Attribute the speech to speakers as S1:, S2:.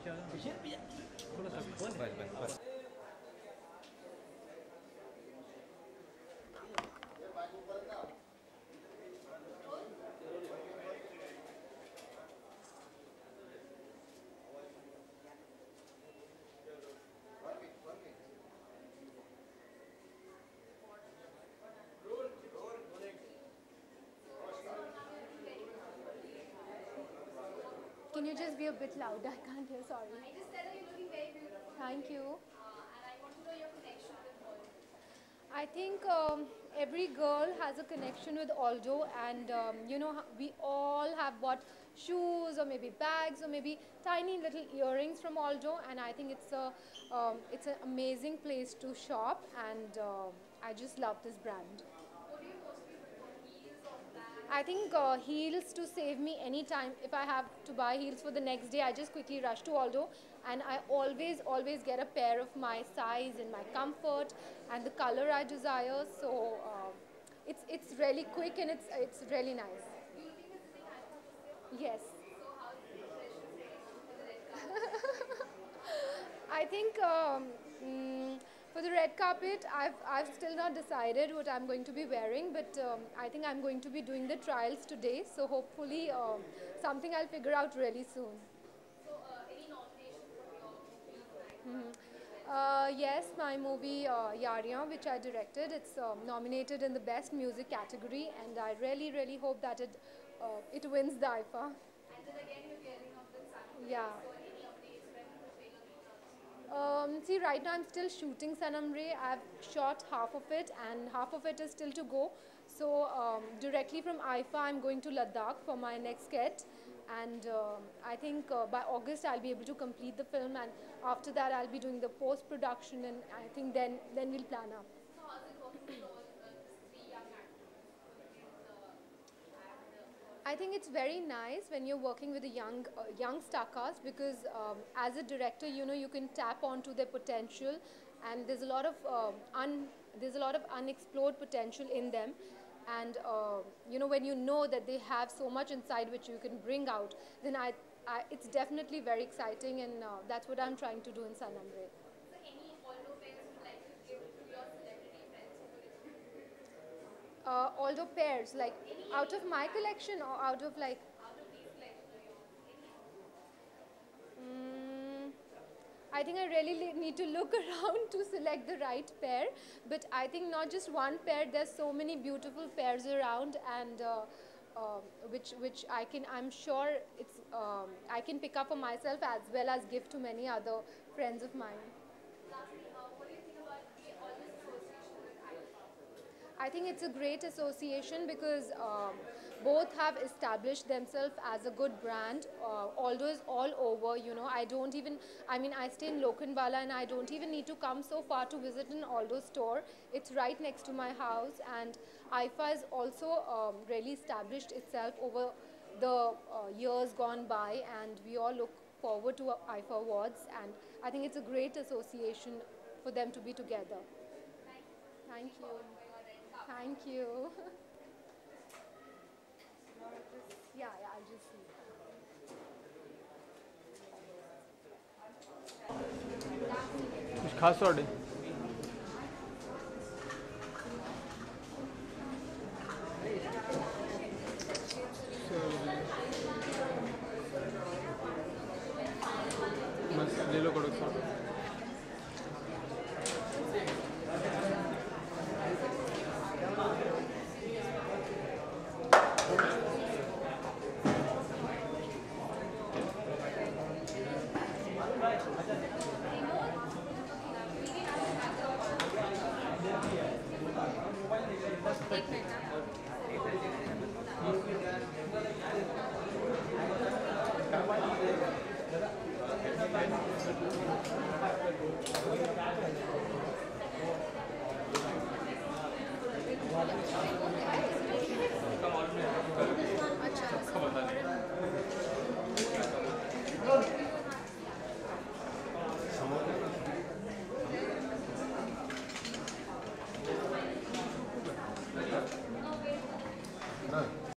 S1: थोड़ा सा बस बस बस
S2: Can you just be a bit louder? I can't hear, sorry.
S3: I just said that you're looking very beautiful.
S2: Thank you.
S3: And I want to know your connection with Hollywood.
S2: I think every girl has a connection with Aldo, and we all have bought shoes or maybe bags or maybe tiny little earrings from Aldo, and I think it's an amazing place to shop, and I just love this brand.
S3: What do you mostly prefer, heels or bags?
S2: I think heels to save me any time. If I have to buy heels for the next day, I just quickly rush to Aldo, and I always get a pair of my size and my comfort and the color I desire. So it's really quick and it's really nice.
S3: You will be visiting Idaho this year.
S2: Yes.
S3: So how's the impression for the red carpet?
S2: I think for the red carpet, I've still not decided what I'm going to be wearing, but I think I'm going to be doing the trials today. So hopefully something I'll figure out really soon.
S3: So any nominations from your movie?
S2: Yes, my movie Yariyan, which I directed, it's nominated in the Best Music category, and I really hope that it wins the IFA.
S3: And then again you're gearing up with Sanam.
S2: Yeah.
S3: So any updates when the trailer will be
S2: See, right now I'm still shooting Sanam Re. I've shot half of it, and half of it is still to go. So directly from IFA, I'm going to Ladakh for my next sketch, and I think by August I'll be able to complete the film, and after that I'll be doing the post production, and I think then we'll plan up.
S3: So how's it working with all these three young actors?
S2: I think it's very nice when you're working with a young star cast, because as a director, you can tap onto their potential, and there's a lot of unexplored potential in them, and when you know that they have so much inside which you can bring out, then it's definitely very exciting, and that's what I'm trying to do in Sanam Re.
S3: So any Aldo pairs you'd like to give to your celebrity friends who will
S2: Although pairs, like out of my collection or out of like.
S3: out of these collections do you any?
S2: I think I really need to look around to select the right pair. But I think not just one pair. There's so many beautiful pairs around, and which I'm sure I can pick up for myself as well as give to many other friends of mine.
S3: Lastly, what do you think about all this association with IFA?
S2: I think it's a great association because both have established themselves as a good brand. Aldo is all over, I stay in Lokhandwala, and I don't even need to come so far to visit an Aldo store. It's right next to my house, and IFA has also really established itself over the years gone by, and we all look forward to IFA Awards, and I think it's a great association for them to be together. Thank you. Thank you. Yeah, I'll just see.
S1: कुछ खास order बस ले लो कड़क सॉर्डर